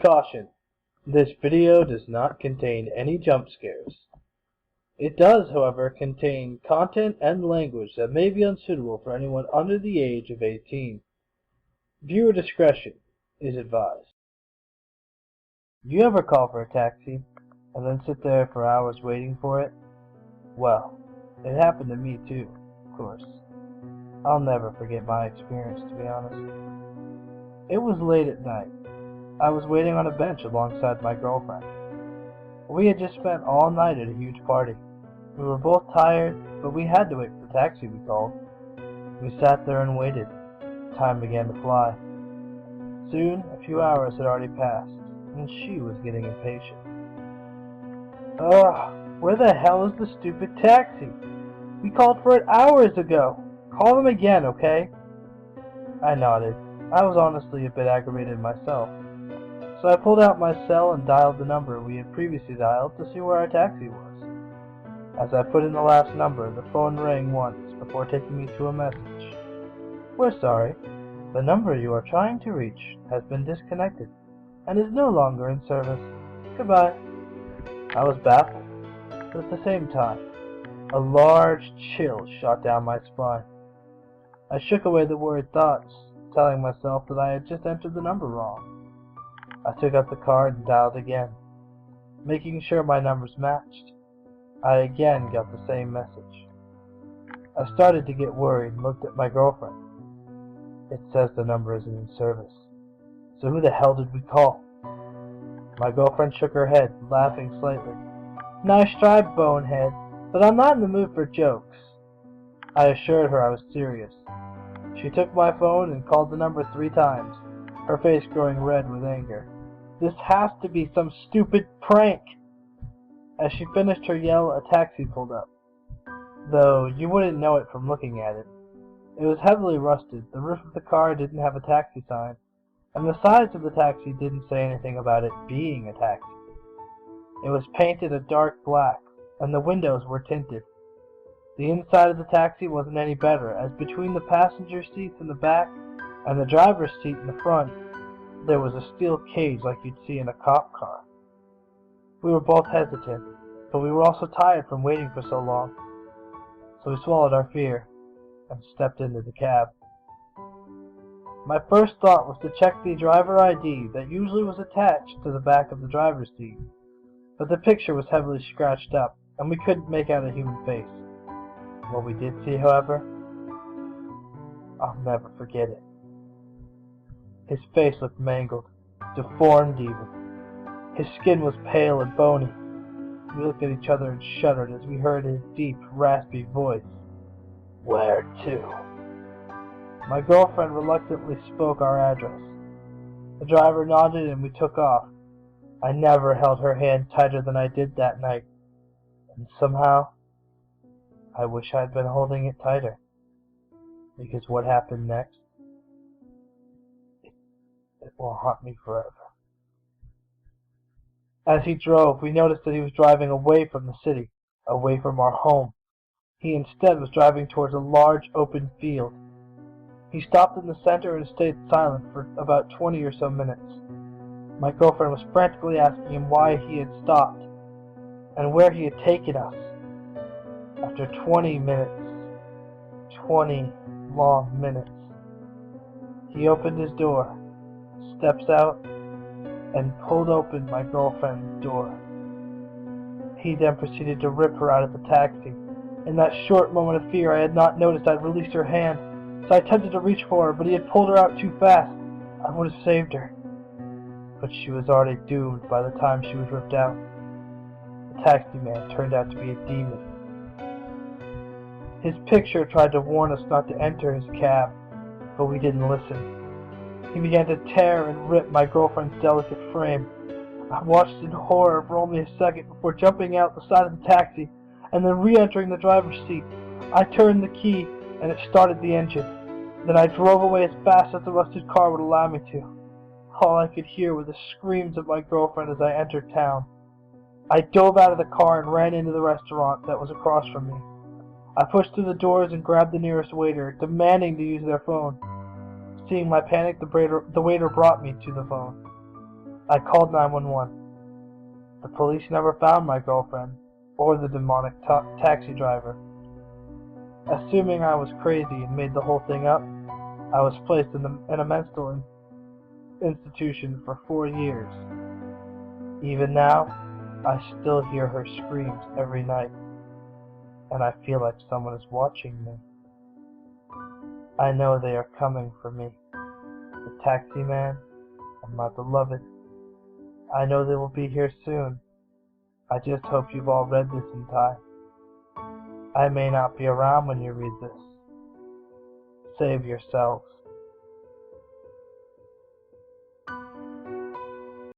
Caution: this video does not contain any jump scares. It does, however, contain content and language that may be unsuitable for anyone under the age of 18. Viewer discretion is advised. Do you ever call for a taxi and then sit there for hours waiting for it? Well, it happened to me too, of course. I'll never forget my experience, to be honest. It was late at night. I was waiting on a bench alongside my girlfriend. We had just spent all night at a huge party. We were both tired, but we had to wait for the taxi we called. We sat there and waited. Time began to fly. Soon, a few hours had already passed, and she was getting impatient. Ugh, where the hell is the stupid taxi? We called for it hours ago. Call them again, okay? I nodded. I was honestly a bit aggravated myself. So I pulled out my cell and dialed the number we had previously dialed to see where our taxi was. As I put in the last number, the phone rang once before taking me to a message. We're sorry. The number you are trying to reach has been disconnected and is no longer in service. Goodbye. I was baffled, but at the same time, a large chill shot down my spine. I shook away the worried thoughts, telling myself that I had just entered the number wrong. I took up the card and dialed again, making sure my numbers matched. I again got the same message. I started to get worried and looked at my girlfriend. It says the number isn't in service. So who the hell did we call? My girlfriend shook her head, laughing slightly. Nice try, bonehead, but I'm not in the mood for jokes. I assured her I was serious. She took my phone and called the number 3 times, her face growing red with anger. This has to be some stupid prank! As she finished her yell, a taxi pulled up. Though you wouldn't know it from looking at it. It was heavily rusted, the roof of the car didn't have a taxi sign, and the sides of the taxi didn't say anything about it being a taxi. It was painted a dark black, and the windows were tinted. The inside of the taxi wasn't any better, as between the passenger seats in the back and the driver's seat in the front, there was a steel cage like you'd see in a cop car. We were both hesitant, but we were also tired from waiting for so long. So we swallowed our fear and stepped into the cab. My first thought was to check the driver ID that usually was attached to the back of the driver's seat, but the picture was heavily scratched up, and we couldn't make out a human face. What we did see, however, I'll never forget it. His face looked mangled, deformed even. His skin was pale and bony. We looked at each other and shuddered as we heard his deep, raspy voice. Where to? My girlfriend reluctantly spoke our address. The driver nodded and we took off. I never held her hand tighter than I did that night, and somehow, I wish I'd been holding it tighter, because what happened next, it will haunt me forever. As he drove, we noticed that he was driving away from the city, away from our home. He instead was driving towards a large open field. He stopped in the center and stayed silent for about 20 or so minutes. My girlfriend was frantically asking him why he had stopped, and where he had taken us. After 20 minutes, 20 long minutes, he opened his door, steps out, and pulled open my girlfriend's door. He then proceeded to rip her out of the taxi. In that short moment of fear, I had not noticed I'd released her hand, so I attempted to reach for her, but he had pulled her out too fast. I would have saved her, but she was already doomed by the time she was ripped out. The taxi man turned out to be a demon. His picture tried to warn us not to enter his cab, but we didn't listen. He began to tear and rip my girlfriend's delicate frame. I watched in horror for only a second before jumping out the side of the taxi and then re-entering the driver's seat. I turned the key and it started the engine. Then I drove away as fast as the rusted car would allow me to. All I could hear were the screams of my girlfriend as I entered town. I dove out of the car and ran into the restaurant that was across from me. I pushed through the doors and grabbed the nearest waiter, demanding to use their phone. Seeing my panic, the waiter brought me to the phone. I called 911. The police never found my girlfriend or the demonic taxi driver. Assuming I was crazy and made the whole thing up, I was placed in a mental institution for 4 years. Even now, I still hear her screams every night, and I feel like someone is watching me. I know they are coming for me, the taxi man and my beloved. I know they will be here soon. I just hope you've all read this in time. I may not be around when you read this. Save yourselves.